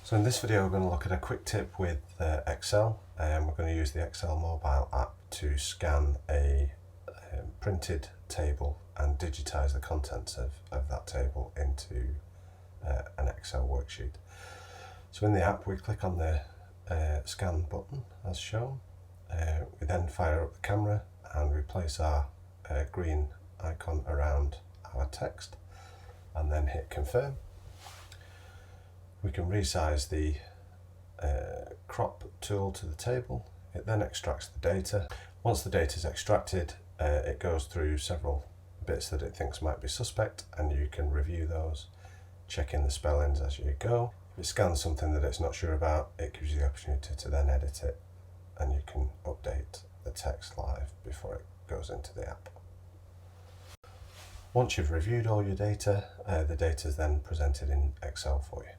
So in this video we're going to look at a quick tip with Excel, and we're going to use the Excel mobile app to scan a printed table and digitize the contents of that table into an Excel worksheet. So in the app we click on the scan button as shown. We then fire up the camera and we place our green icon around our text and then hit confirm. We can resize the crop tool to the table. It then extracts the data. Once the data is extracted, it goes through several bits that it thinks might be suspect, and you can review those, check in the spellings as you go. If it scans something that it's not sure about, it gives you the opportunity to then edit it, and you can update the text live before it goes into the app. Once you've reviewed all your data, the data is then presented in Excel for you.